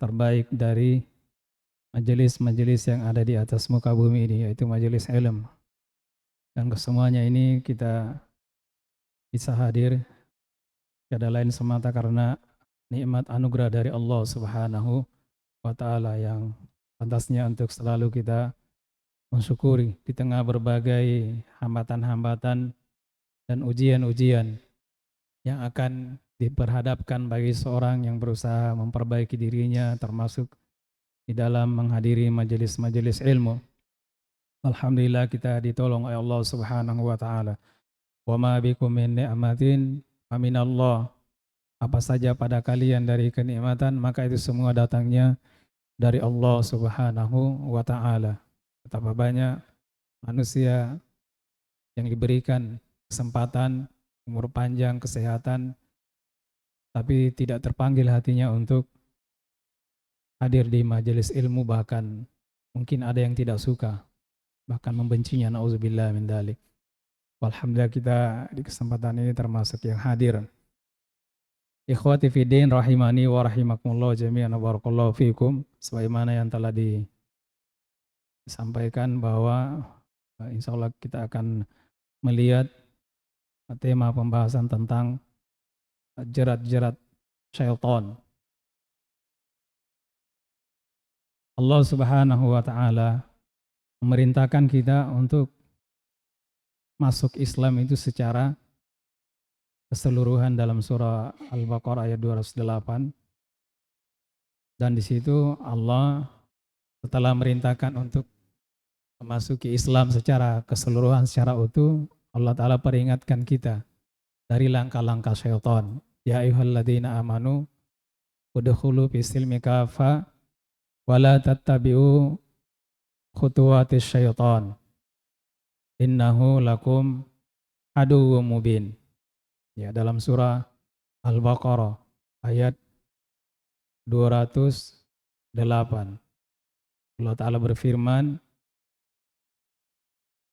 terbaik dari majelis-majelis yang ada di atas muka bumi ini, yaitu majelis ilmu. Dan kesemuanya ini kita bisa hadir tiada lain semata karena nikmat anugerah dari Allah Subhanahu wa taala yang pantasnya untuk selalu kita mensyukuri di tengah berbagai hambatan-hambatan dan ujian-ujian yang akan diperhadapkan bagi seorang yang berusaha memperbaiki dirinya, termasuk di dalam menghadiri majelis-majelis ilmu. Alhamdulillah kita ditolong oleh Allah Subhanahu wa taala. Wa ma bikum min ni'matin faminallah. Apa saja pada kalian dari kenikmatan, maka itu semua datangnya dari Allah Subhanahu wa taala. Betapa banyak manusia yang diberikan kesempatan, umur panjang, kesehatan, tapi tidak terpanggil hatinya untuk hadir di majelis ilmu, bahkan mungkin ada yang tidak suka, bahkan membencinya, na'udzubillah min dalik. Alhamdulillah kita di kesempatan ini termasuk yang hadir. Ikhwati fiddin rahimani wa rahimakumullah jami'an wa barakallahu fikum. Sebagaimana yang telah disampaikan bahwa insya Allah kita akan melihat tema pembahasan tentang jerat-jerat syaitan. Allah Subhanahu wa taala memerintahkan kita untuk masuk Islam itu secara keseluruhan dalam surah Al-Baqarah ayat 208. Dan di situ Allah setelah merintahkan untuk memasuki Islam secara keseluruhan, secara utuh, Allah Ta'ala peringatkan kita dari langkah-langkah syaitan. Ya ayyuhalladzina amanu udkhulu fis-silmi kafa wa la tattabi'u khutuwatis syaitan innahu lakum aduwwum mubin. Ya, dalam surah Al-Baqarah ayat 208. Allah Ta'ala berfirman,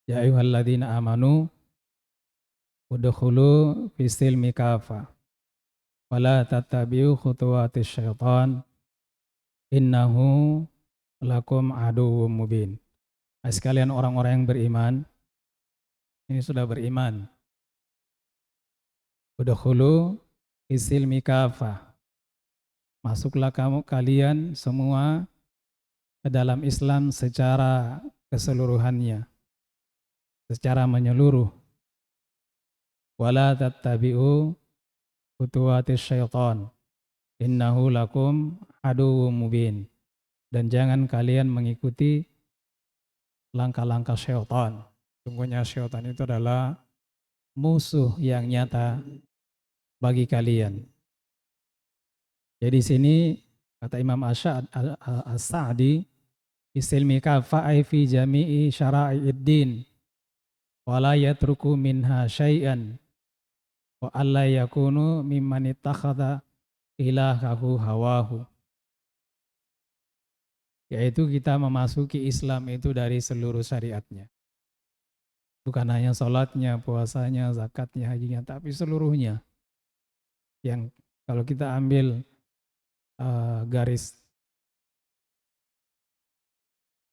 Ya ayyuhalladzina amanu udkhulu fis-silmi kafa wa la tattabi'u khutuwatis syaitan innahu lakum aduwwum mubin. Nah, sekalian orang-orang yang beriman, ini sudah beriman. Udkhulu fis-silmi kafa. Masuklah kalian semua ke dalam Islam secara keseluruhannya, secara menyeluruh. Wala tattabi'u khutuwatis syaitan innahu lakum aduwwum mubin. Dan jangan kalian mengikuti langkah-langkah syaitan. Sungguhnya syaitan itu adalah musuh yang nyata bagi kalian. Jadi sini kata Imam As-Sa'di, isilmi kafa'ai fi jami'i syara'i'id din wa la yatruku minha syai'an wa alla yakunu mimman ittakhadha ilahahu hawahu. Yaitu kita memasuki Islam itu dari seluruh syariatnya. Bukan hanya sholatnya, puasanya, zakatnya, hajinya, tapi seluruhnya. Yang kalau kita ambil garis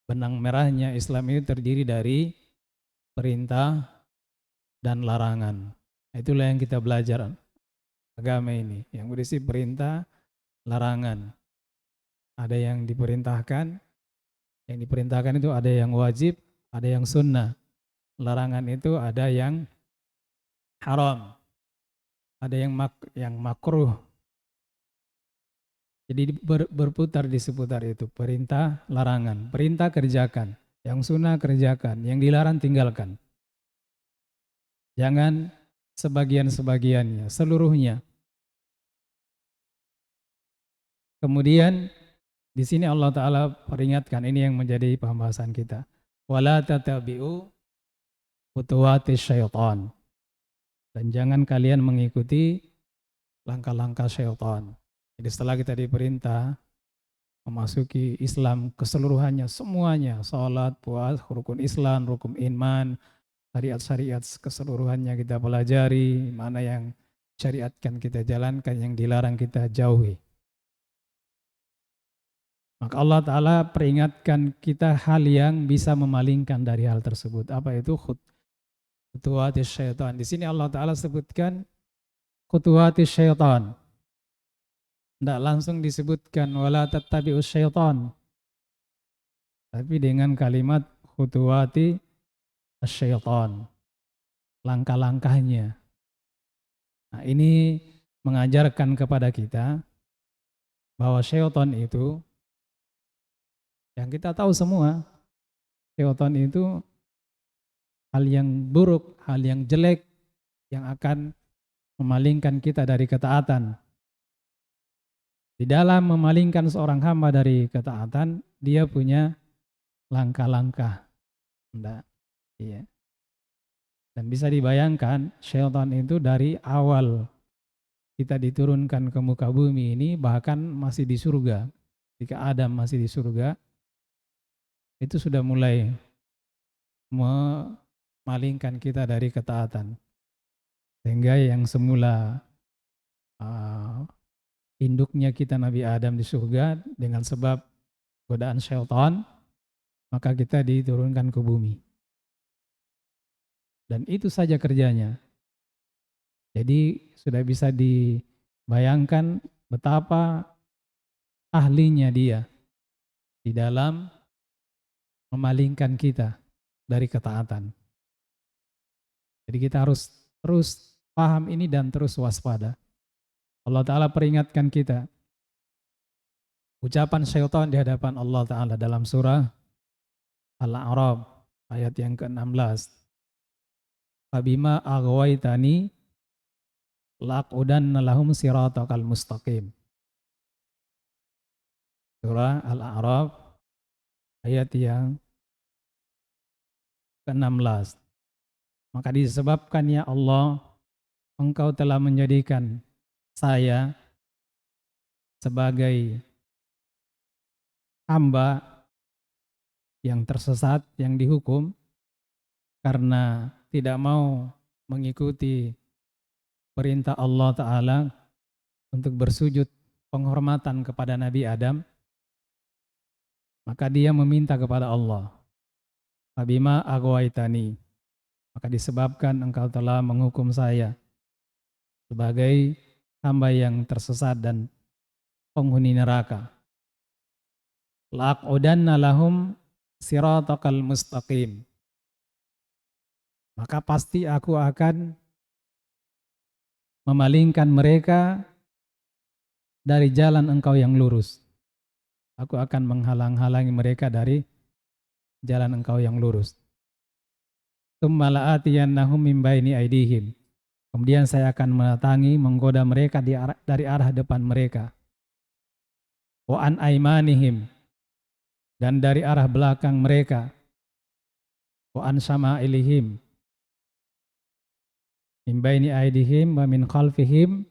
benang merahnya, Islam itu terdiri dari perintah dan larangan. Itulah yang kita belajar agama ini, yang berisi perintah, larangan. Ada yang diperintahkan itu ada yang wajib, ada yang sunnah. Larangan itu ada yang haram, ada yang makruh. Jadi berputar di seputar itu, perintah, larangan. Perintah kerjakan, yang sunnah kerjakan, yang dilarang tinggalkan. Jangan sebagian-sebagiannya, seluruhnya. Kemudian di sini Allah Ta'ala peringatkan, ini yang menjadi pembahasan kita. Wala tatabi'u khutuwatis syaitan. Dan jangan kalian mengikuti langkah-langkah syaitan. Jadi setelah kita diperintah memasuki Islam keseluruhannya, semuanya, sholat, puasa, rukun Islam, rukun iman, syariat-syariat keseluruhannya kita pelajari, mana yang syariatkan kita jalankan, yang dilarang kita jauhi. Maka Allah Ta'ala peringatkan kita hal yang bisa memalingkan dari hal tersebut. Apa itu? Khutuwatis syaitan. Di sini Allah Ta'ala sebutkan khutuwatis syaitan. Tidak langsung disebutkan wala tattabi'us syaitan. Tapi dengan kalimat khutuwati syaitan. Langkah-langkahnya. Nah, ini mengajarkan kepada kita bahwa syaitan itu, yang kita tahu semua, syaitan itu hal yang buruk, hal yang jelek, yang akan memalingkan kita dari ketaatan. Di dalam memalingkan seorang hamba dari ketaatan, dia punya langkah-langkah. Iya. Dan bisa dibayangkan, syaitan itu dari awal kita diturunkan ke muka bumi ini, bahkan masih di surga. Ketika Adam masih di surga, itu sudah mulai memalingkan kita dari ketaatan. Sehingga yang semula induknya kita Nabi Adam di surga dengan sebab godaan syaitan, maka kita diturunkan ke bumi. Dan itu saja kerjanya. Jadi sudah bisa dibayangkan betapa ahlinya dia di dalam memalingkan kita dari ketaatan. Jadi kita harus terus paham ini dan terus waspada. Allah Ta'ala peringatkan kita. Ucapan syaitan di hadapan Allah Ta'ala dalam surah Al-A'raf ayat yang ke-16. Fabima aghwaytani la'qudanna lahum siratakal mustaqim. Surah Al-A'raf ayat yang ke-16. Maka disebabkan ya Allah, Engkau telah menjadikan saya sebagai hamba yang tersesat, yang dihukum karena tidak mau mengikuti perintah Allah Ta'ala untuk bersujud penghormatan kepada Nabi Adam, maka dia meminta kepada Allah, Fabima aghwaytani, maka disebabkan engkau telah menghukum saya sebagai hamba yang tersesat dan penghuni neraka. La'qudanna lahum siratakal mustaqim. Maka pasti aku akan memalingkan mereka dari jalan engkau yang lurus. Aku akan menghalang-halangi mereka dari jalan engkau yang lurus. Tsumma la'atiyannahum min baini aydihim. Kemudian saya akan mendatangi, menggoda mereka dari arah depan mereka. Wa an aymanihim, dan dari arah belakang mereka. Wa an syama'ilihim, min baini aydihim wa min khalfihim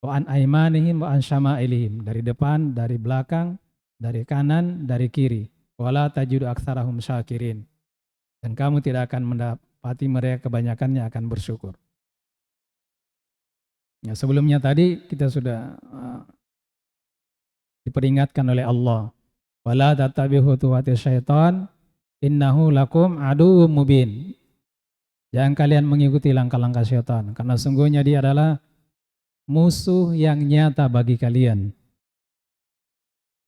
wa an aymanihim wa an syama'ilihim, dari depan, dari belakang, dari kanan, dari kiri. Wala tajidu aktsarahum syakirin, dan kamu tidak akan mendapati mereka kebanyakannya akan bersyukur. Ya, sebelumnya tadi kita sudah diperingatkan oleh Allah, wala tattabi'u khutuwatis syaitan innahu lakum aduwwum mubin. Jangan kalian mengikuti langkah-langkah syaitan, karena sungguhnya dia adalah musuh yang nyata bagi kalian.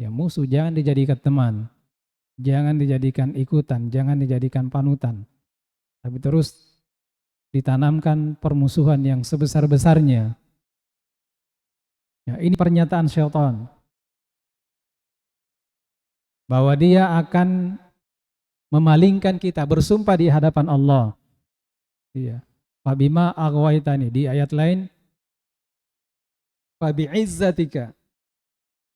Ya, musuh jangan dijadikan teman, jangan dijadikan ikutan, jangan dijadikan panutan, tapi terus ditanamkan permusuhan yang sebesar-besarnya. Ya, ini pernyataan syaitan, bahwa dia akan memalingkan kita, bersumpah di hadapan Allah. Iya. Fabima aghwaytani, di ayat lain fabi'izzatika,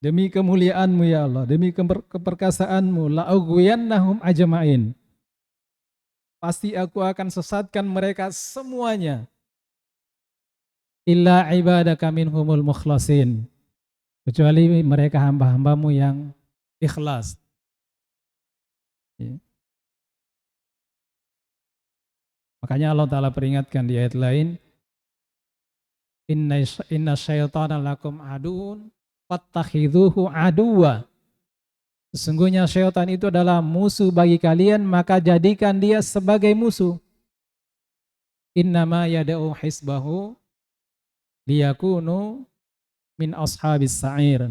demi kemuliaanmu ya Allah, demi keperkasaanmu, la'ughwiyannahum ajma'in, pasti aku akan sesatkan mereka semuanya, illa ibadaka minhumul mukhlasin, kecuali mereka hamba-hambamu yang ikhlas. Ya. Makanya Allah Ta'ala peringatkan di ayat lain, inna syaitana lakum aduun fattakhidhuhu aduwa. Sesungguhnya syaitan itu adalah musuh bagi kalian, maka jadikan dia sebagai musuh. Innama yada'u hisbahu liyakunu min ashabis sa'ir.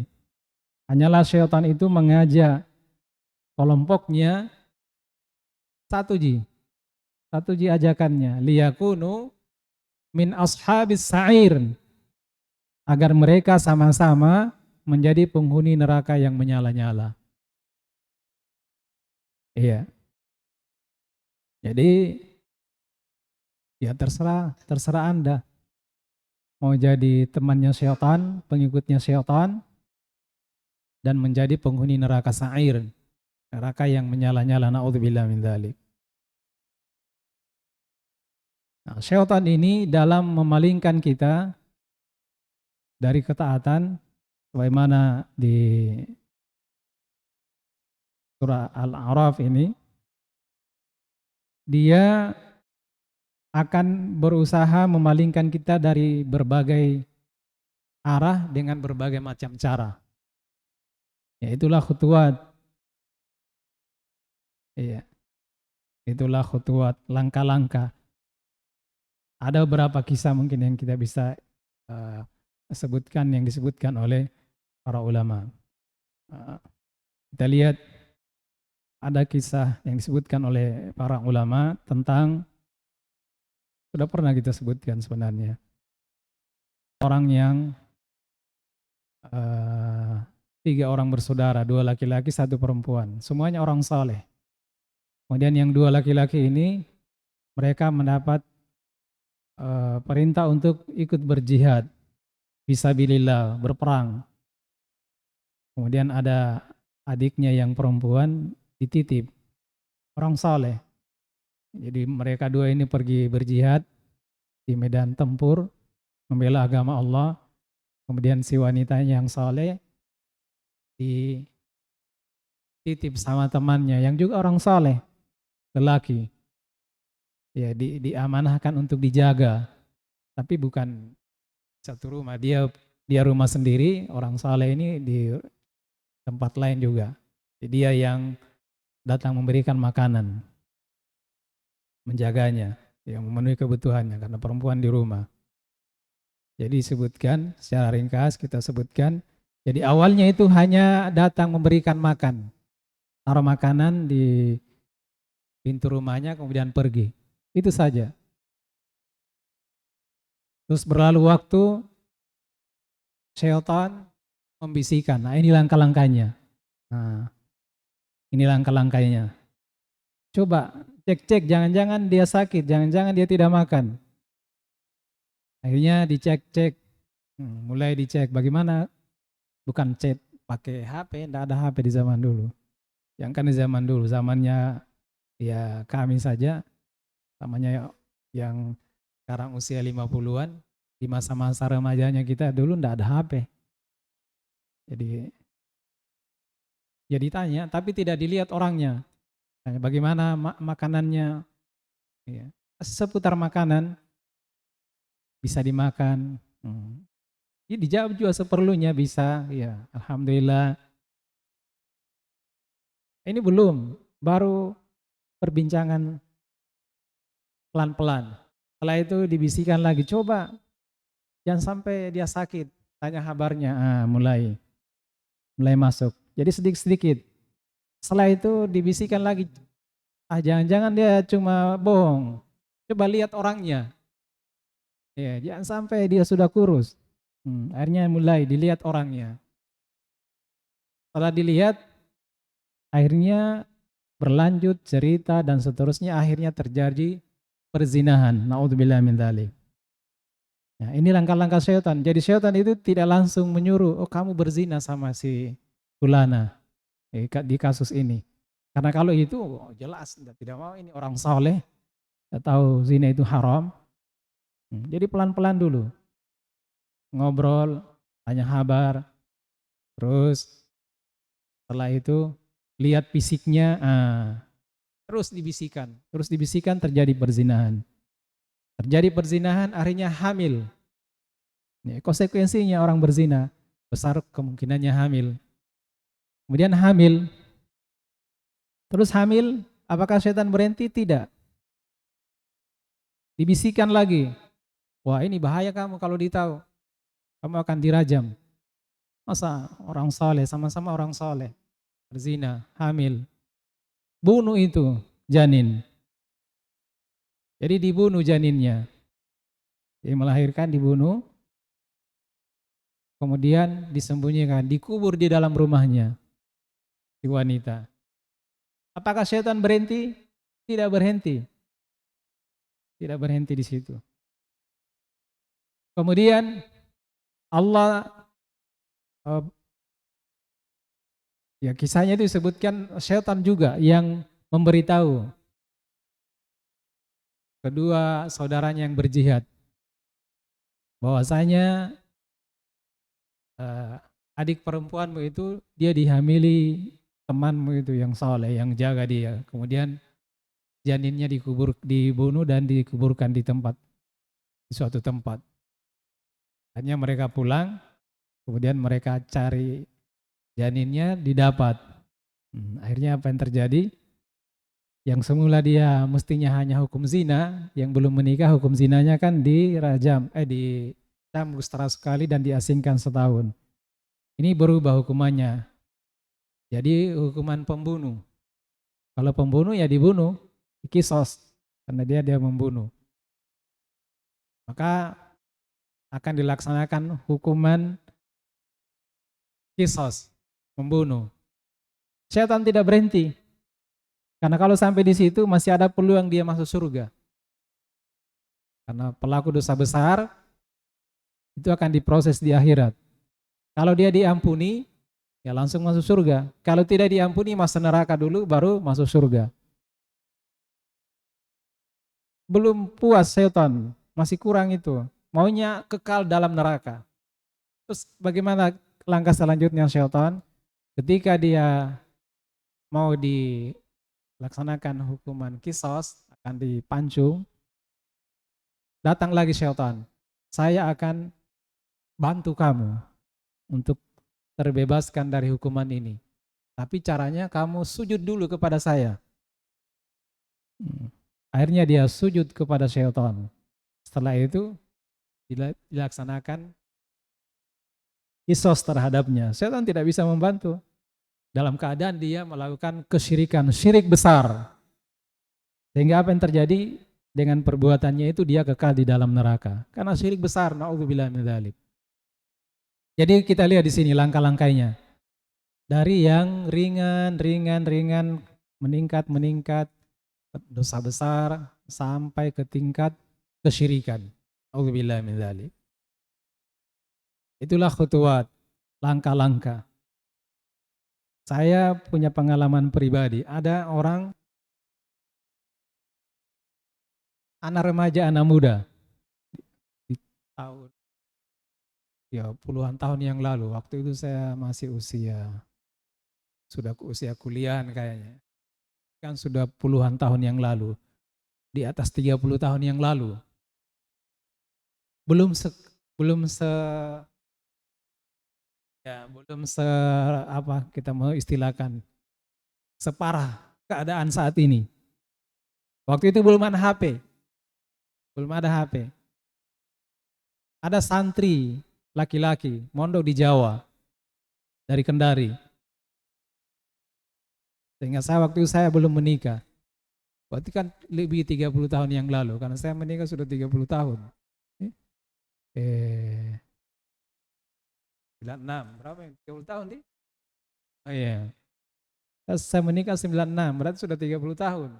Hanyalah syaitan itu mengajak kelompoknya satu ji. Satu ji ajakannya. Liyakunu min ashabis sa'ir. Agar mereka sama-sama menjadi penghuni neraka yang menyala-nyala. Iya. Jadi ya terserah Anda. Mau jadi temannya syaitan, pengikutnya syaitan, dan menjadi penghuni neraka sa'ir. Neraka yang menyala-nyala, na'udzubillah min dzalik. Nah, syaitan ini dalam memalingkan kita dari ketaatan, sebagaimana di surah Al-A'raf ini, dia akan berusaha memalingkan kita dari berbagai arah dengan berbagai macam cara. Ya, itulah khutuwat. Iya. Itulah khutuwat, langkah-langkah. Ada beberapa kisah mungkin yang kita bisa sebutkan, yang disebutkan oleh para ulama. Kita lihat ada kisah yang disebutkan oleh para ulama tentang, sudah pernah kita sebutkan sebenarnya, orang yang 3 orang bersaudara, 2 laki-laki, 1 perempuan, semuanya orang saleh. Kemudian yang 2 laki-laki ini mereka mendapat perintah untuk ikut berjihad fisabilillah, berperang. Kemudian ada adiknya yang perempuan dititip, orang saleh. Jadi mereka 2 ini pergi berjihad di medan tempur, membela agama Allah. Kemudian si wanitanya yang saleh dititip sama temannya yang juga orang saleh, lelaki. Ya, diamanahkan untuk dijaga, tapi bukan satu rumah. Dia rumah sendiri, orang saleh ini di tempat lain juga. Jadi dia yang datang memberikan makanan, menjaganya, yang memenuhi kebutuhannya karena perempuan di rumah. Jadi disebutkan secara ringkas, kita sebutkan. Jadi awalnya itu hanya datang memberikan makan, taruh makanan di pintu rumahnya kemudian pergi. Itu saja. Terus berlalu waktu, syaitan membisikkan, nah ini langkah-langkahnya. Nah, ini langkah-langkahnya. Coba cek-cek, jangan-jangan dia sakit, jangan-jangan dia tidak makan. Akhirnya dicek-cek, mulai dicek bagaimana, bukan chat pakai HP, tidak ada HP di zaman dulu. Yang kan di zaman dulu, zamannya ya kami saja, namanya yang sekarang usia 50-an, di masa-masa remajanya kita dulu tidak ada HP. Jadi ya ditanya, tapi tidak dilihat orangnya. Tanya bagaimana makanannya, ya. Seputar makanan bisa dimakan. Ya, dijawab juga seperlunya bisa, ya alhamdulillah. Ini belum, baru perbincangan pelan-pelan. Setelah itu dibisikkan lagi, coba jangan sampai dia sakit, tanya kabarnya, mulai masuk. Jadi sedikit-sedikit. Setelah itu dibisikkan lagi, jangan-jangan dia cuma bohong. Coba lihat orangnya. Ya, jangan sampai dia sudah kurus. Akhirnya mulai dilihat orangnya. Setelah dilihat, akhirnya berlanjut cerita dan seterusnya, akhirnya terjadi perzinahan. Na'udzubillah min dzalik. Ya, ini langkah-langkah syaitan. Jadi syaitan itu tidak langsung menyuruh, oh kamu berzina sama si fulana di kasus ini. Karena kalau itu jelas tidak mau, ini orang saleh, tahu zina itu haram. Jadi pelan-pelan dulu. Ngobrol, tanya kabar, terus setelah itu lihat fisiknya, terus dibisikkan terjadi perzinahan. Terjadi perzinahan akhirnya hamil. Ya, konsekuensinya orang berzina besar kemungkinannya hamil. Kemudian hamil, Terus hamil, apakah setan berhenti? Tidak. Dibisikkan lagi, wah ini bahaya kamu kalau ditahu, kamu akan dirajam. Masa orang soleh, sama-sama orang soleh, berzina, hamil, bunuh itu janin. Jadi dibunuh janinnya, jadi melahirkan dibunuh, kemudian disembunyikan, dikubur di dalam rumahnya, si wanita. Apakah setan berhenti? Tidak berhenti, tidak berhenti di situ. Kemudian Allah, ya kisahnya itu disebutkan setan juga yang memberitahu kedua saudaranya yang berjihad bahwasanya adik perempuanmu itu dia dihamili temanmu itu yang soleh, yang jaga dia. Kemudian janinnya dibunuh dan dikuburkan di suatu tempat. Akhirnya mereka pulang, kemudian mereka cari janinnya, didapat. Akhirnya apa yang terjadi? Yang semula dia mestinya hanya hukum zina, yang belum menikah hukum zinanya kan dicambuk setara sekali dan diasingkan setahun. Ini berubah hukumannya. Jadi hukuman pembunuh. Kalau pembunuh ya dibunuh, kisos, karena dia membunuh. Maka akan dilaksanakan hukuman kisos, membunuh. Setan tidak berhenti. Karena kalau sampai di situ masih ada peluang dia masuk surga. Karena pelaku dosa besar itu akan diproses di akhirat. Kalau dia diampuni, ya langsung masuk surga. Kalau tidak diampuni, masuk neraka dulu baru masuk surga. Belum puas setan, masih kurang itu. Maunya kekal dalam neraka. Terus bagaimana langkah selanjutnya setan? Ketika dia mau dilaksanakan hukuman kisos, akan dipancung, datang lagi setan. Saya akan bantu kamu untuk terbebaskan dari hukuman ini. Tapi caranya kamu sujud dulu kepada saya. Akhirnya dia sujud kepada syaitan. Setelah itu dilaksanakan kisos terhadapnya. Syaitan tidak bisa membantu. Dalam keadaan dia melakukan kesyirikan, syirik besar. Sehingga apa yang terjadi dengan perbuatannya itu dia kekal di dalam neraka. Karena syirik besar, na'udzubillah min dzalik. Jadi kita lihat di sini langkah-langkahnya. Dari yang ringan, meningkat, dosa besar, sampai ke tingkat kesyirikan. Na'udzubillah min dzalik. Itulah khutuwat, langkah-langkah. Saya punya pengalaman pribadi, ada orang, anak remaja, anak muda, di tahun, ya puluhan tahun yang lalu, waktu itu saya masih sudah usia kuliah kayaknya, kan sudah puluhan tahun yang lalu, di atas 30 tahun yang lalu, belum apa kita mau istilahkan, separah keadaan saat ini. Waktu itu belum ada HP. Ada santri laki-laki mondok di Jawa dari Kendari. Sehingga waktu itu saya belum menikah. Berarti kan lebih 30 tahun yang lalu, karena saya menikah sudah 30 tahun. 96, berapa ya? 30 tahun nih? Oh iya. Saya menikah 96, berarti sudah 30 tahun.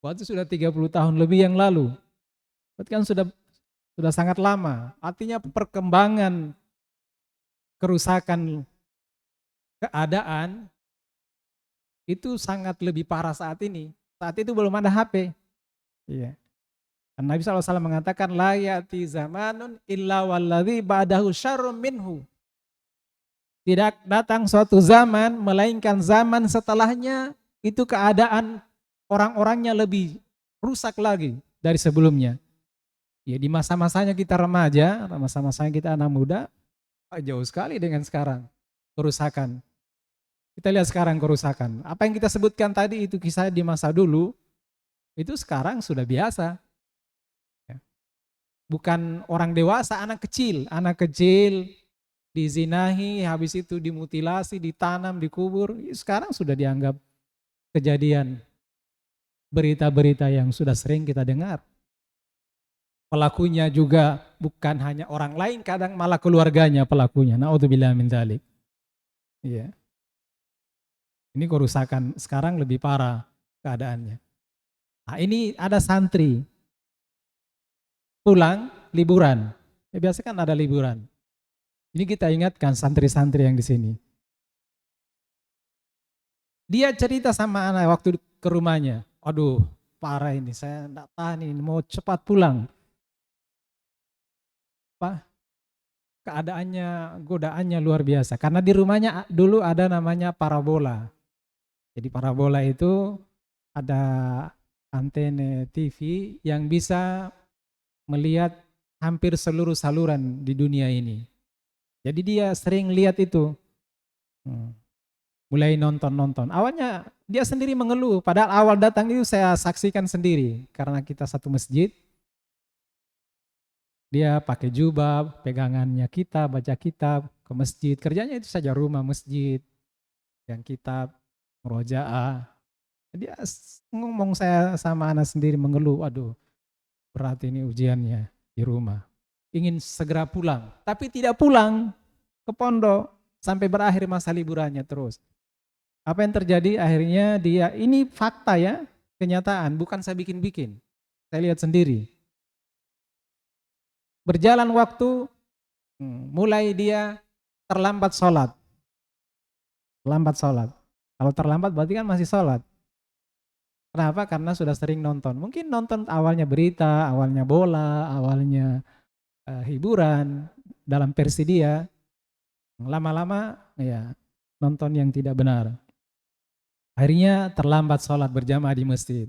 Berarti sudah 30 tahun lebih yang lalu. Berarti kan sudah sangat lama. Artinya perkembangan kerusakan keadaan itu sangat lebih parah saat ini. Saat itu belum ada HP. Iya. Nabi SAW mengatakan la ya'ti zamanun illa walladzi ba'dahu syarrun minhu. Tidak datang suatu zaman melainkan zaman setelahnya itu keadaan orang-orangnya lebih rusak lagi dari sebelumnya. Ya di masa-masanya kita remaja, masa-masanya kita anak muda, jauh sekali dengan sekarang kerusakan. Kita lihat sekarang kerusakan. Apa yang kita sebutkan tadi itu kisah di masa dulu, itu sekarang sudah biasa. Ya. Bukan orang dewasa, anak kecil. Anak kecil dizinahi, habis itu dimutilasi, ditanam, dikubur. Sekarang sudah dianggap kejadian, berita-berita yang sudah sering kita dengar. Pelakunya juga bukan hanya orang lain, kadang malah keluarganya pelakunya. Na'udzubillah min dzalik. Iya. Ini kerusakan sekarang lebih parah keadaannya. Nah, ini ada santri pulang liburan. Ya, biasa kan ada liburan. Ini kita ingatkan santri-santri yang di sini. Dia cerita sama anak waktu ke rumahnya. Aduh, parah ini, saya enggak tahan ini, mau cepat pulang. Pak, keadaannya, godaannya luar biasa. Karena di rumahnya dulu ada namanya parabola. Jadi parabola itu ada antena TV yang bisa melihat hampir seluruh saluran di dunia ini. Jadi dia sering lihat itu. Mulai nonton-nonton. Awalnya dia sendiri mengeluh, padahal awal datang itu saya saksikan sendiri. Karena kita satu masjid, dia pakai jubah, pegangannya kita, baca kitab, ke masjid. Kerjanya itu saja rumah, masjid, yang kitab, murojaah. Dia ngomong saya sama anak sendiri mengeluh, aduh berat ini ujiannya di rumah. Ingin segera pulang, tapi tidak pulang ke pondok sampai berakhir masa liburannya terus. Apa yang terjadi akhirnya dia, ini fakta ya, kenyataan, bukan saya bikin-bikin. Saya lihat sendiri. Berjalan waktu, mulai dia terlambat sholat. Terlambat sholat. Kalau terlambat berarti kan masih sholat. Kenapa? Karena sudah sering nonton. Mungkin nonton awalnya berita, awalnya bola, awalnya hiburan dalam versi dia. Lama-lama ya nonton yang tidak benar. Akhirnya terlambat sholat berjamaah di masjid.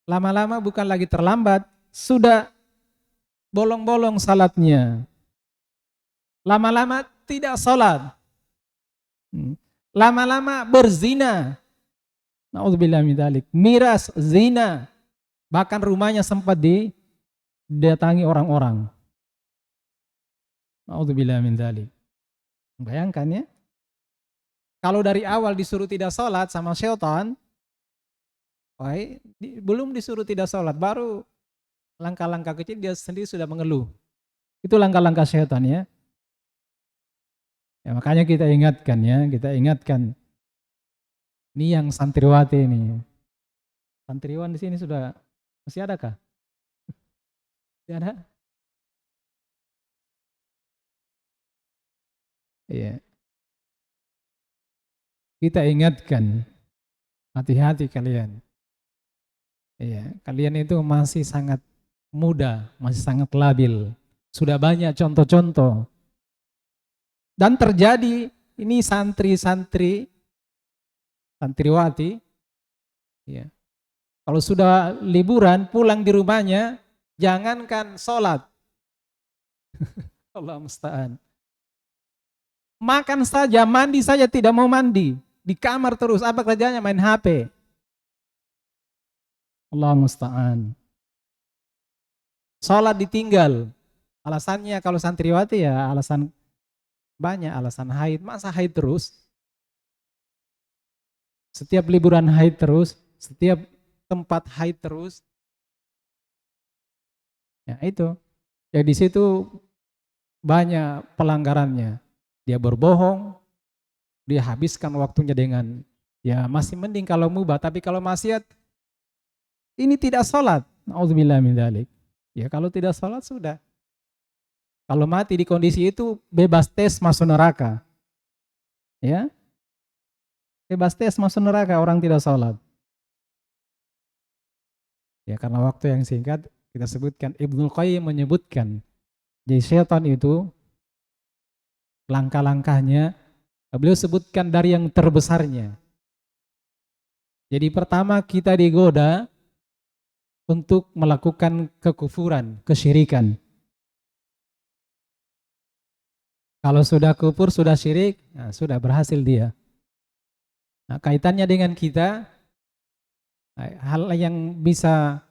Lama-lama bukan lagi terlambat, sudah bolong-bolong salatnya. Lama-lama tidak sholat. Lama-lama berzina. Na'udzubillah min dzalik. Miras, zina. Bahkan rumahnya sempat didatangi orang-orang. Na'udzubillah min dzalik. Bayangkan ya. Kalau dari awal disuruh tidak sholat sama syaitan, belum disuruh tidak sholat, baru langkah-langkah kecil dia sendiri sudah mengeluh. Itu langkah-langkah syaitan ya. Ya makanya kita ingatkan. Ini yang santriwati ini. Santriwan di sini sudah masih ada kah? Masih ada? Iya. Kita ingatkan, hati-hati kalian. Iya, kalian itu masih sangat muda, masih sangat labil. Sudah banyak contoh-contoh. Dan terjadi ini santriwati, ya. Kalau sudah liburan pulang di rumahnya, jangankan sholat. Allah musta'an. Makan saja, mandi saja tidak mau mandi. Di kamar terus, apa kerjanya? Main HP. Allah musta'an. Sholat ditinggal. Alasannya kalau santriwati ya alasan banyak, alasan haid. Masa haid terus? Setiap liburan haid terus, setiap tempat haid terus. Ya itu. Ya di situ banyak pelanggarannya. Dia berbohong, dia habiskan waktunya dengan ya masih mending kalau mubah, tapi kalau maksiat ini tidak sholat. Na'udzubillah min dzalik. Ya kalau tidak sholat sudah. Kalau mati di kondisi itu bebas tes masuk neraka. Ya. Bebas tes masuk neraka orang tidak sholat. Ya karena waktu yang singkat kita sebutkan, Ibnul Qayyim menyebutkan jadi syaitan itu langkah-langkahnya beliau sebutkan dari yang terbesarnya. Jadi pertama kita digoda untuk melakukan kekufuran, kesyirikan. Kalau sudah kufur, sudah syirik, nah sudah berhasil dia. Nah, kaitannya dengan kita, hal yang bisa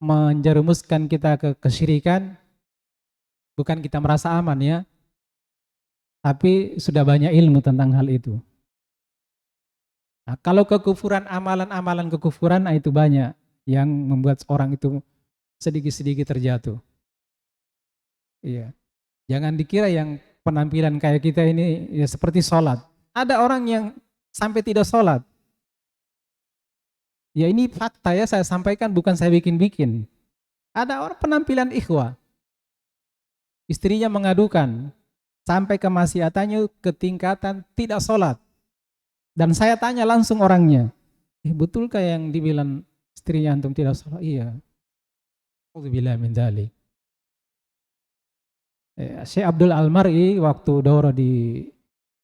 menjerumuskan kita ke kesyirikan, bukan kita merasa aman ya, tapi sudah banyak ilmu tentang hal itu. Nah, kalau kekufuran, amalan-amalan kekufuran, nah itu banyak yang membuat orang itu sedikit-sedikit terjatuh. Iya. Jangan dikira yang penampilan kayak kita ini ya seperti sholat. Ada orang yang sampai tidak sholat. Ya ini fakta ya, saya sampaikan, bukan saya bikin-bikin. Ada orang penampilan ikhwah. Istrinya mengadukan sampai kemaksiatannya ke tingkatan tidak sholat. Dan saya tanya langsung orangnya, betulkah yang dibilang istrinya antum tidak sholat? Iya. Alhamdulillah min dzalik. Syekh Abdul Almari waktu daurah di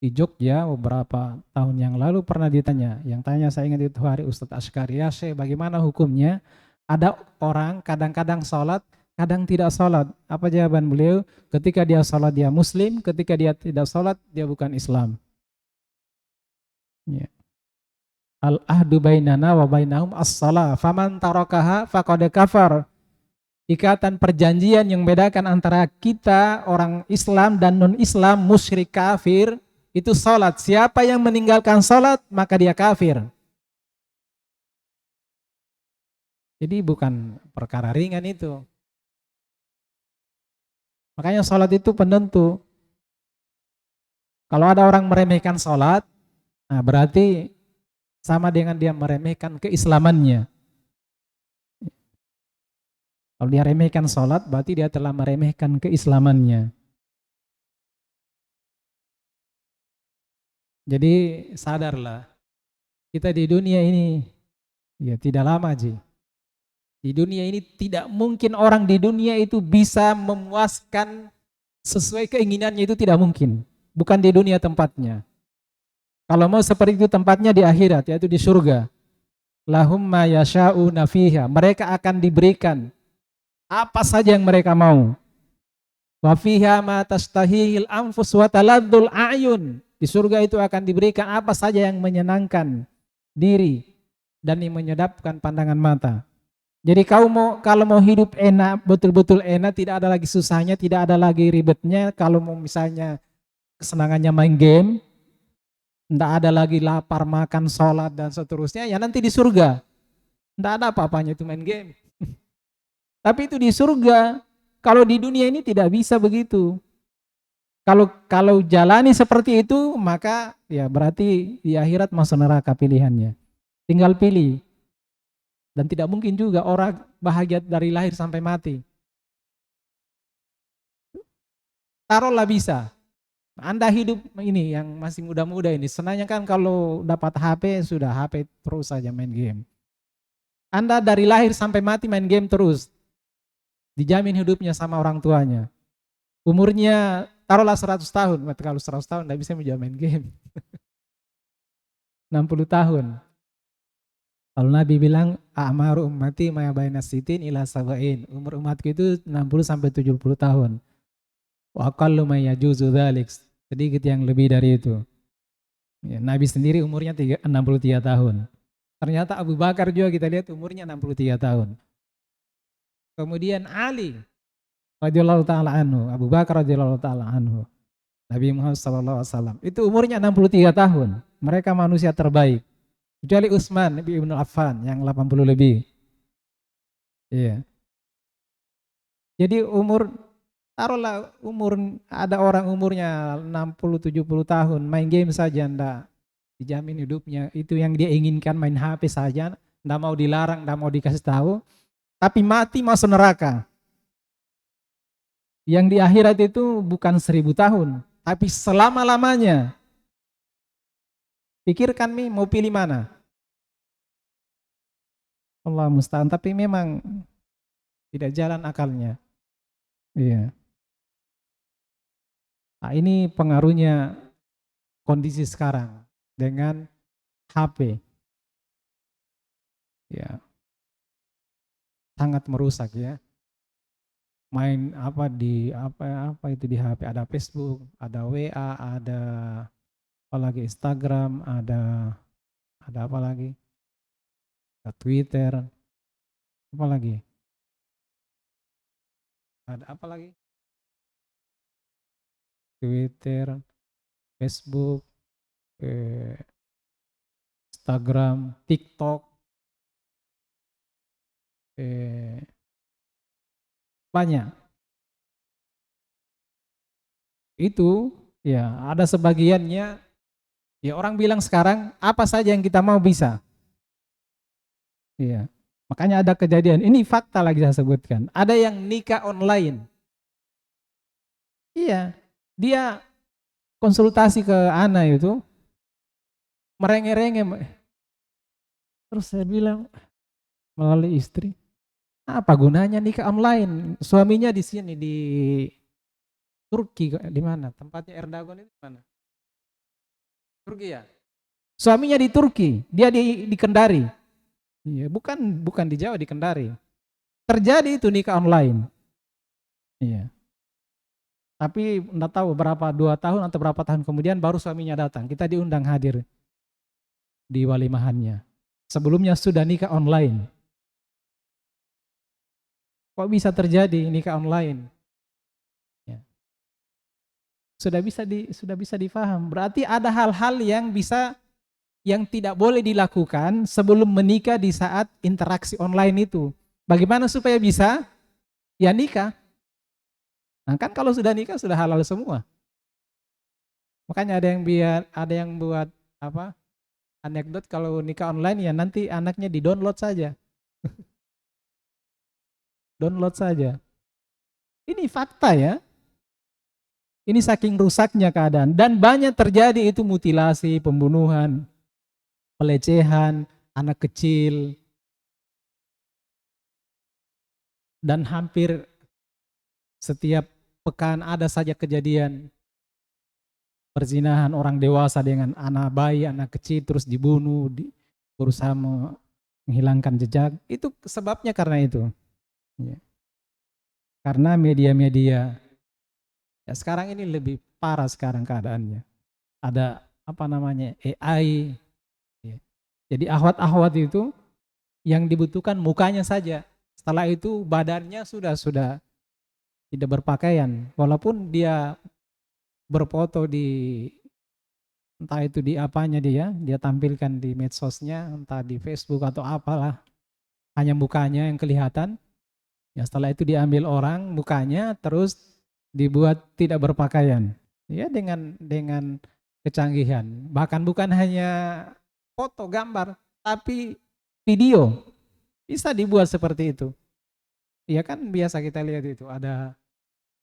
Jogja beberapa tahun yang lalu pernah ditanya. Yang tanya saya ingat itu hari Ustadz Ashkari, ya Syekh bagaimana hukumnya? Ada orang kadang-kadang sholat, kadang tidak sholat. Apa jawaban beliau? Ketika dia sholat dia muslim, ketika dia tidak sholat dia bukan Islam. Ya. Al-ahdu bainana wa bainahum as-salah, faman tarakaha faqad kafar. Ikatan perjanjian yang membedakan antara kita orang Islam dan non-Islam, musyrik kafir, itu sholat. Siapa yang meninggalkan sholat maka dia kafir. Jadi bukan perkara ringan itu. Makanya sholat itu penentu. Kalau ada orang meremehkan sholat, nah berarti sama dengan dia meremehkan keislamannya. Kalau dia remehkan sholat, berarti dia telah meremehkan keislamannya. Jadi sadarlah, kita di dunia ini ya tidak lama Ji. Di dunia ini tidak mungkin orang di dunia itu bisa memuaskan sesuai keinginannya, itu tidak mungkin. Bukan di dunia tempatnya. Kalau mau seperti itu tempatnya di akhirat, yaitu di surga. Lahum ma yasha'una fiha. Mereka akan diberikan apa saja yang mereka mau. Wa fiha ma tastahihil anfus wa taladdul a'yun. Di surga itu akan diberikan apa saja yang menyenangkan diri dan yang menyedapkan pandangan mata. Jadi kalau mau hidup enak, betul-betul enak, tidak ada lagi susahnya, tidak ada lagi ribetnya. Kalau mau misalnya kesenangannya main game, tidak ada lagi lapar, makan, sholat, dan seterusnya, ya nanti di surga. Tidak ada apa-apanya itu main game. Tapi itu di surga. Kalau di dunia ini tidak bisa begitu. Kalau jalani seperti itu, maka ya berarti di akhirat masuk neraka pilihannya. Tinggal pilih. Dan tidak mungkin juga orang bahagia dari lahir sampai mati. Taruhlah bisa. Anda hidup ini yang masih muda-muda ini, senangnya kan kalau dapat HP, sudah HP terus saja main game. Anda dari lahir sampai mati main game terus. Dijamin hidupnya sama orang tuanya. Umurnya taruhlah 100 tahun, kalau 100 tahun tidak bisa menjamin game. 60 tahun. Kalau Nabi bilang, a'maru ummati ma baina sitin ila sab'in. Umur umatku itu 60 sampai 70 tahun. Wa aqallu ma yajuzu dzalik. Sedikit yang lebih dari itu. Ya, Nabi sendiri umurnya 63 tahun. Ternyata Abu Bakar juga kita lihat umurnya 63 tahun. Kemudian Ali radhiyallahu taala anhu, Abu Bakar radhiyallahu taala anhu. Nabi Muhammad sallallahu alaihi wasallam itu umurnya 63 tahun. Mereka manusia terbaik. Kecuali Utsman bin Affan yang 80 lebih. Iya. Jadi taruhlah ada orang umurnya 60 70 tahun main game saja enggak dijamin hidupnya. Itu yang dia inginkan, main HP saja, enggak mau dilarang, enggak mau dikasih tahu, tapi mati masuk neraka. Yang di akhirat itu bukan 1000 tahun, tapi selama-lamanya. Pikirkan nih mau pilih mana? Allah musta'an, tapi memang tidak jalan akalnya. Iya. Nah, ini pengaruhnya kondisi sekarang dengan HP. Ya, sangat merusak ya. Main apa itu di HP, ada Facebook, ada WA, ada apalagi Instagram, ada ada apa lagi? Ada Twitter, apa lagi? Ada apa lagi? Twitter, Facebook, eh, Instagram, TikTok, eh, banyak. Itu ya ada sebagiannya ya orang bilang sekarang apa saja yang kita mau bisa. Iya. Makanya ada kejadian, ini fakta lagi saya sebutkan. Ada yang nikah online. Iya. Dia konsultasi ke Ana itu merengek-rengek. Terus saya bilang melalui istri, apa gunanya nikah online? Suaminya di sini di Turki, di mana? Tempatnya Erdogan itu mana? Turki ya. Suaminya di Turki, dia di Kendari. Iya, bukan bukan di Jawa, di Kendari. Terjadi itu nikah online. Iya. Tapi enggak tahu berapa 2 tahun atau berapa tahun kemudian baru suaminya datang. Kita diundang hadir di walimahannya. Sebelumnya sudah nikah online. Kok bisa terjadi nikah online? Ya. Sudah bisa difaham. Berarti ada hal-hal yang tidak boleh dilakukan sebelum menikah di saat interaksi online itu. Bagaimana supaya bisa? Ya nikah. Nah kan kalau sudah nikah sudah halal semua. Makanya ada yang buat apa? Anekdot kalau nikah online ya nanti anaknya di-download saja. Download saja. Ini fakta ya. Ini saking rusaknya keadaan dan banyak terjadi itu mutilasi, pembunuhan, pelecehan, anak kecil dan hampir setiap pekan ada saja kejadian perzinahan orang dewasa dengan anak bayi, anak kecil terus dibunuh, berusaha menghilangkan jejak. Itu sebabnya karena itu. Ya. Karena media-media ya sekarang ini lebih parah sekarang keadaannya. Ada apa namanya AI. Ya. Jadi ahwat-ahwat itu yang dibutuhkan mukanya saja. Setelah itu badannya sudah tidak berpakaian. Walaupun dia berfoto di entah itu di apanya dia tampilkan di medsosnya, entah di Facebook atau apalah, hanya mukanya yang kelihatan. Ya setelah itu diambil orang mukanya terus dibuat tidak berpakaian. Ya dengan kecanggihan. Bahkan bukan hanya foto, gambar, tapi video bisa dibuat seperti itu. Ya kan biasa kita lihat itu ada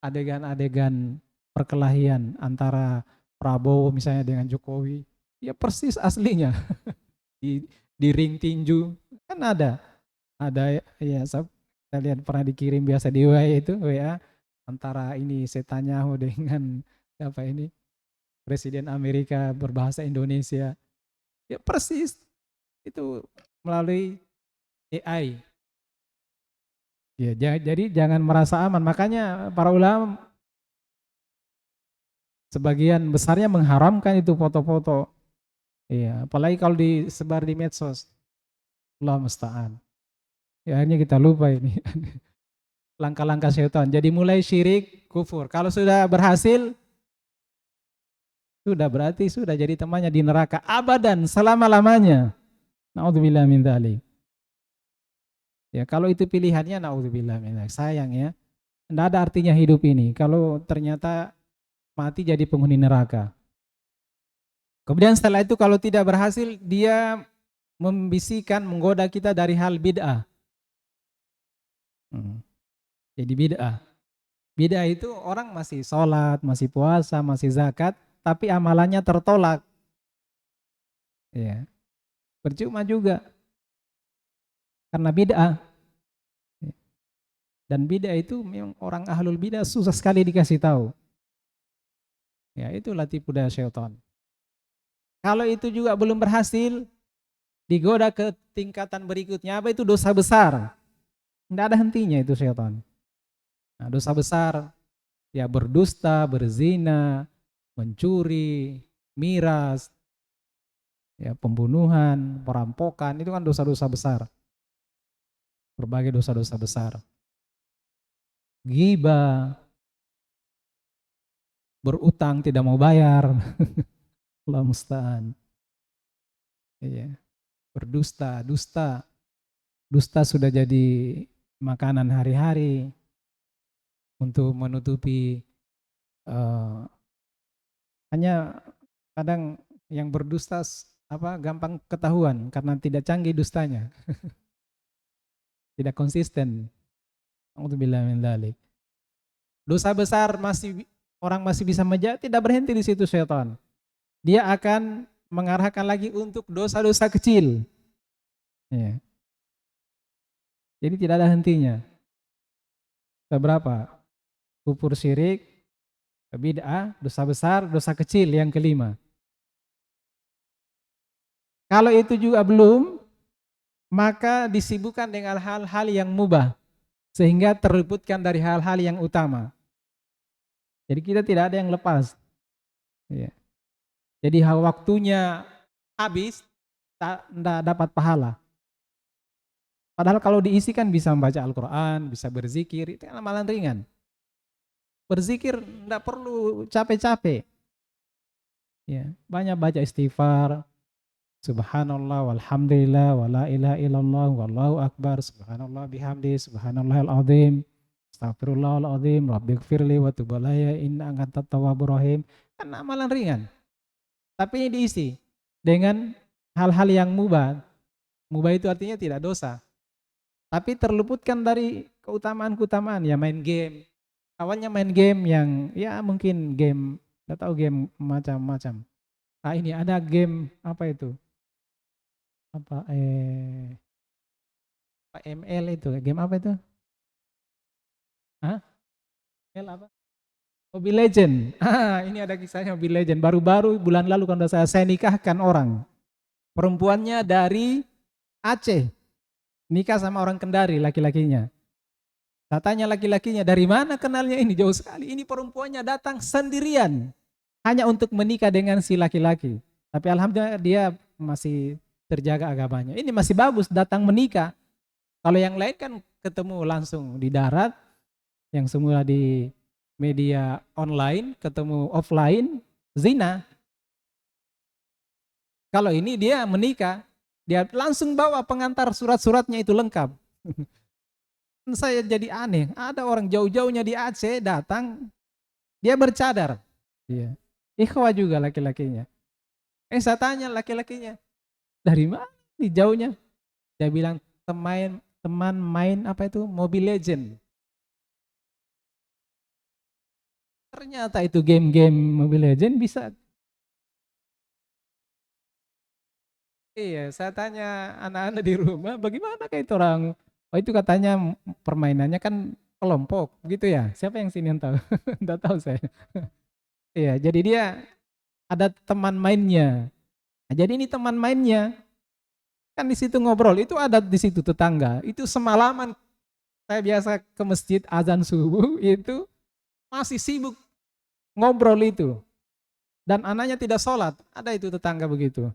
adegan-adegan perkelahian antara Prabowo misalnya dengan Jokowi. Ya persis aslinya di ring tinju kan ada ya saya lihat pernah dikirim biasa di WA itu WA antara ini Netanyahu dengan apa ini Presiden Amerika berbahasa Indonesia. Ya persis itu melalui AI. Ya, jadi jangan merasa aman. Makanya para ulama sebagian besarnya mengharamkan itu foto-foto. Iya, apalagi kalau disebar di medsos. Allah musta'an. Ya akhirnya kita lupa ini langkah-langkah syaitan. Jadi mulai syirik, kufur. Kalau sudah berhasil, sudah berarti sudah jadi temannya di neraka abadan selama-lamanya. Naudzubillah min dzalik. Ya, kalau itu pilihannya naudzubillah min dzalik. Sayang ya. Tidak ada artinya hidup ini kalau ternyata mati jadi penghuni neraka. Kemudian setelah itu kalau tidak berhasil dia membisikkan, menggoda kita dari hal bid'ah. Jadi bid'ah. Bid'ah itu orang masih sholat, masih puasa, masih zakat, tapi amalannya tertolak. Ya, percuma juga karena bid'ah. Dan bid'ah itu memang orang ahlul bid'ah susah sekali dikasih tahu. Ya, itulah tipu daya syaitan. Kalau itu juga belum berhasil, digoda ke tingkatan berikutnya, apa itu dosa besar. Tidak ada hentinya itu syaitan. Nah, dosa besar ya berdusta, berzina, mencuri, miras, Ya, pembunuhan, perampokan, itu kan dosa-dosa besar. Berbagai dosa-dosa besar. Ghibah, berutang tidak mau bayar. Allah musta'an. Iya. Berdusta, dusta. Dusta sudah jadi makanan hari-hari untuk menutupi hanya kadang yang berdusta gampang ketahuan karena tidak canggih dustanya, tidak konsisten. Alhamdulillah min dzalik. Dosa besar orang masih bisa menjaga, tidak berhenti di situ syaitan. Dia akan mengarahkan lagi untuk dosa-dosa kecil. Ya. Jadi tidak ada hentinya. Seberapa? Kufur syirik, bid'ah, dosa besar, dosa kecil yang kelima. Kalau itu juga belum, maka disibukkan dengan hal-hal yang mubah sehingga terluputkan dari hal-hal yang utama. Jadi kita tidak ada yang lepas. Ya. Jadi waktunya habis, tidak dapat pahala. Padahal kalau diisi kan bisa membaca Al-Quran, bisa berzikir, itu kan amalan ringan. Berzikir tidak perlu capek-capek. Ya, banyak baca istighfar, subhanallah walhamdulillah wala ilaha illallah wallahu akbar, subhanallah bihamdi, subhanallahil azim, astagfirullahal azim, rabbighfirli wa tub alayya inna antat tawwabur rahim. Kan amalan ringan. Tapi ini diisi dengan hal-hal yang mubah. Mubah itu artinya tidak dosa. Tapi terluputkan dari keutamaan-keutamaan, ya main game. Awalnya main game yang ya mungkin game, tidak tahu game macam-macam. Nah ini ada game apa itu? Apa ML itu? Game apa itu? Hah? ML apa? Mobile Legend. Ini ada kisahnya Mobile Legend. Baru-baru bulan lalu kalau saya nikahkan orang. Perempuannya dari Aceh. Nikah sama orang Kendari laki-lakinya. Saya tanya laki-lakinya, dari mana kenalnya ini? Jauh sekali. Ini perempuannya datang sendirian. Hanya untuk menikah dengan si laki-laki. Tapi alhamdulillah dia masih terjaga agamanya. Ini masih bagus datang menikah. Kalau yang lain kan ketemu langsung di darat. Yang semula di media online, ketemu offline, zina. Kalau ini dia menikah, dia langsung bawa pengantar surat-suratnya itu lengkap. Saya jadi aneh, ada orang jauh-jauhnya di Aceh datang, dia bercadar. Iya. Ikhwah juga laki-lakinya. Saya tanya laki-lakinya, dari mana nih jauhnya? Dia bilang teman main apa itu Mobile Legend. Ternyata itu game-game Mobile Legend bisa. Iya, saya tanya anak-anak di rumah, bagaimana kayak itu orang? Oh itu katanya permainannya kan kelompok gitu ya. Siapa yang sini yang tahu? Enggak tahu saya. Iya, jadi dia ada teman mainnya. Nah, jadi ini teman mainnya kan di situ ngobrol. Itu ada di situ tetangga. Itu semalaman saya biasa ke masjid azan subuh itu masih sibuk ngobrol itu. Dan anaknya tidak sholat. Ada itu tetangga begitu.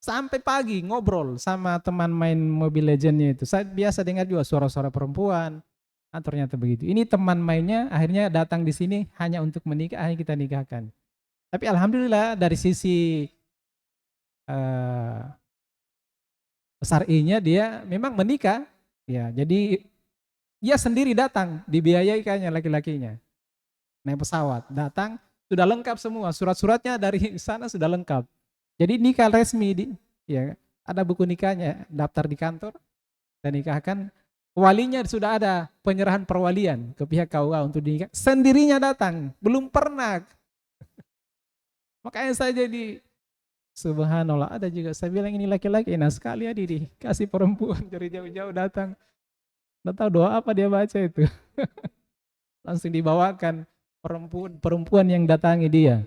Sampai pagi ngobrol sama teman main Mobile Legends-nya itu. Saya biasa dengar juga suara-suara perempuan. Nah, ternyata begitu. Ini teman mainnya akhirnya datang di sini hanya untuk menikah, akhirnya kita nikahkan. Tapi alhamdulillah dari sisi uh, syar'inya dia memang menikah. Ya, jadi dia sendiri datang, dibiayai kayaknya laki-lakinya. Naik pesawat, datang sudah lengkap semua, surat-suratnya dari sana sudah lengkap. Jadi nikah resmi ya ada buku nikahnya, daftar di kantor dan nikahkan. Walinya sudah ada penyerahan perwalian ke pihak KUA untuk dinikah. Sendirinya datang, belum pernah. Makanya saya jadi subhanallah, ada juga saya bilang ini laki-laki enak sekali ya kasih perempuan dari jauh-jauh datang. Nggak tahu doa apa dia baca itu. Langsung dibawakan perempuan yang datangi dia.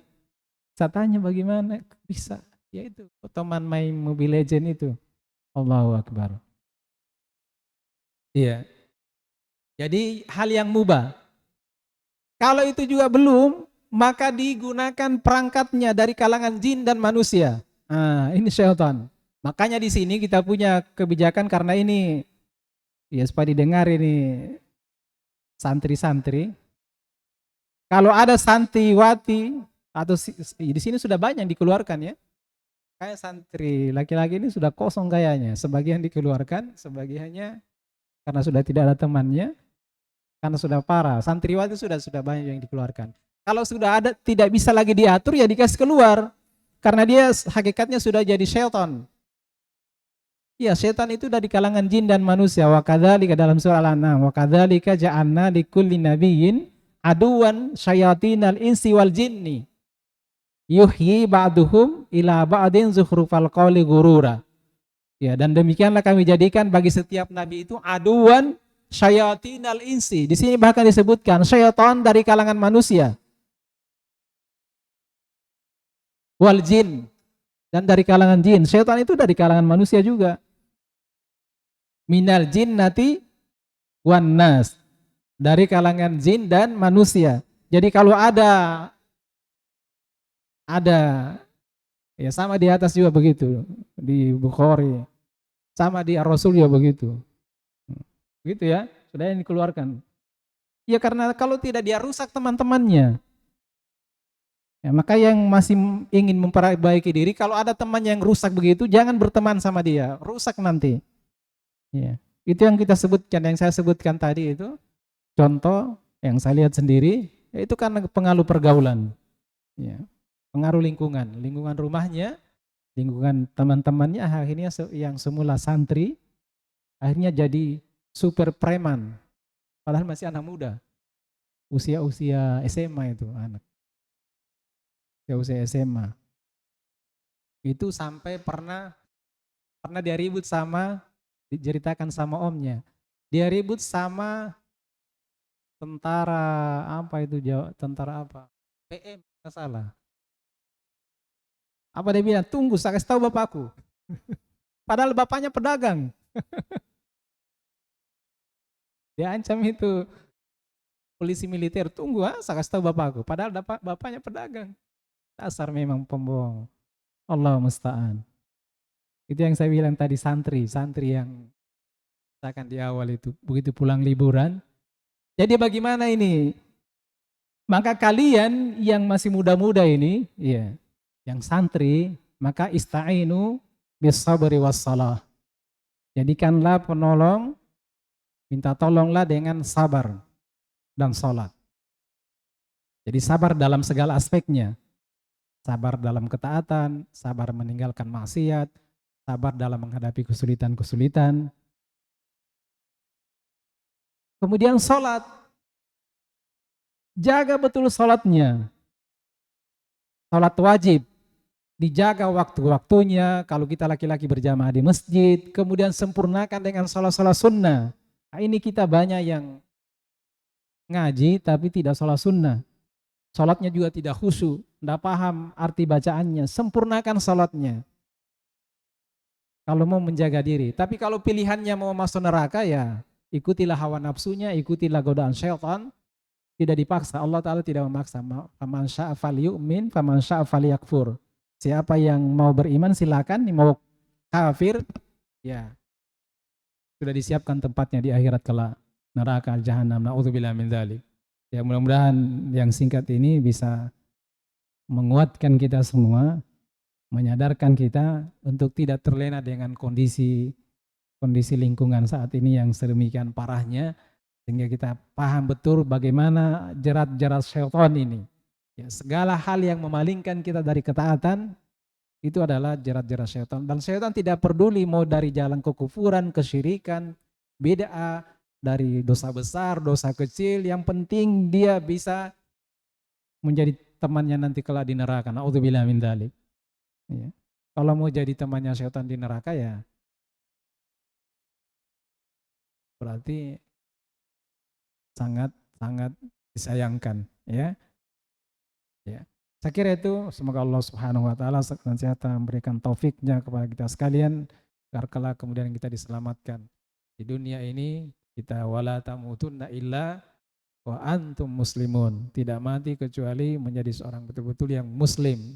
Saya tanya bagaimana bisa? Ya itu teman main Mobile Legend itu. Allahu Akbar. Iya. Jadi hal yang mubah. Kalau itu juga belum, maka digunakan perangkatnya dari kalangan jin dan manusia. Nah, ini syaitan. Makanya di sini kita punya kebijakan karena ini ya supaya didengar ini santri-santri. Kalau ada santriwati atau di sini sudah banyak dikeluarkan ya. Kayak santri laki-laki ini sudah kosong kayaknya. Sebagian dikeluarkan, sebagiannya karena sudah tidak ada temannya, karena sudah parah. Santriwati sudah banyak yang dikeluarkan. Kalau sudah ada tidak bisa lagi diatur ya dikasih keluar. Karena dia hakikatnya sudah jadi syaitan. Ya, syaitan itu dari kalangan jin dan manusia. Wa kadzalika dalam surah Al-An'am, wa kadzalika ja'alna likulli nabiyyin aduwan syayatinal insi wal jinni. Yuhyi ba'duhum ila ba'din zukhrufal qawli gurura. Ya, dan demikianlah kami jadikan bagi setiap nabi itu aduan syayatinal insi. Di sini bahkan disebutkan syaitan dari kalangan manusia. Wal jin, dan dari kalangan jin. Syaitan itu dari kalangan manusia juga. Minal jinnati wan nas, dari kalangan jin dan manusia. Jadi kalau ada ya sama di atas juga begitu di Bukhari, sama di Ar-Rasul juga begitu. Begitu ya, sudah yang dikeluarkan. Ya karena kalau tidak dia rusak teman-temannya. Ya, maka yang masih ingin memperbaiki diri, kalau ada teman yang rusak begitu, jangan berteman sama dia, rusak nanti. Ya, itu yang kita sebutkan, yang saya sebutkan tadi itu, contoh yang saya lihat sendiri, itu karena pengaruh pergaulan, ya, pengaruh lingkungan rumahnya, lingkungan teman-temannya, akhirnya yang semula santri, akhirnya jadi super preman, padahal masih anak muda, usia SMA itu anak. Usia SMA. Itu sampai pernah dia ribut sama, diceritakan sama omnya. Dia ribut sama tentara apa itu, tentara apa? PM, nggak salah. Apa dia bilang? Tunggu, saya kasih tahu bapakku. Padahal bapaknya pedagang. Dia ancam itu polisi militer, tunggu saya kasih tahu bapakku. Padahal bapaknya pedagang. Dasar memang pembohong. Allah musta'an. Itu yang saya bilang tadi, santri yang katakan di awal itu, begitu pulang liburan. Jadi bagaimana ini? Maka kalian yang masih muda-muda ini, ya, yang santri, maka ista'inu bis sabri wassalah. Jadikanlah penolong, minta tolonglah dengan sabar dan salat. Jadi sabar dalam segala aspeknya. Sabar dalam ketaatan, sabar meninggalkan maksiat, sabar dalam menghadapi kesulitan-kesulitan. Kemudian salat. Jaga betul salatnya. Salat wajib. Dijaga waktu-waktunya, kalau kita laki-laki berjamaah di masjid, kemudian sempurnakan dengan salat-salat sunnah. Nah, ini kita banyak yang ngaji tapi tidak salat sunnah. Salatnya juga tidak khusyuk, tidak paham arti bacaannya, sempurnakan salatnya. Kalau mau menjaga diri, tapi kalau pilihannya mau masuk neraka ya ikutilah hawa nafsunya, ikutilah godaan syaitan, tidak dipaksa. Allah Ta'ala tidak memaksa. Faman sya'a falyu'min, faman sya'a falyakfur. Siapa yang mau beriman silakan, mau kafir ya sudah disiapkan tempatnya di akhirat kelak, neraka jahanam. Na'udzubillah min dzalik. Ya mudah-mudahan yang singkat ini bisa menguatkan kita semua, menyadarkan kita untuk tidak terlena dengan kondisi lingkungan saat ini yang sedemikian parahnya, sehingga kita paham betul bagaimana jerat-jerat syaitan ini. Ya, segala hal yang memalingkan kita dari ketaatan itu adalah jerat-jerat syaitan. Dan syaitan tidak peduli mau dari jalan kekufuran, kesyirikan, bid'ah, dari dosa besar, dosa kecil, yang penting dia bisa menjadi temannya nanti kelak di neraka. Na'udzubillah min dzalik. Ya. Kalau mau jadi temannya syaitan di neraka ya berarti sangat disayangkan, ya. Ya. Saya kira itu, semoga Allah Subhanahu wa taala senantiasa memberikan taufiknya kepada kita sekalian agar kelak kemudian kita diselamatkan di dunia ini, kita wala tamutunna illa wa antum muslimun, tidak mati kecuali menjadi seorang betul-betul yang muslim.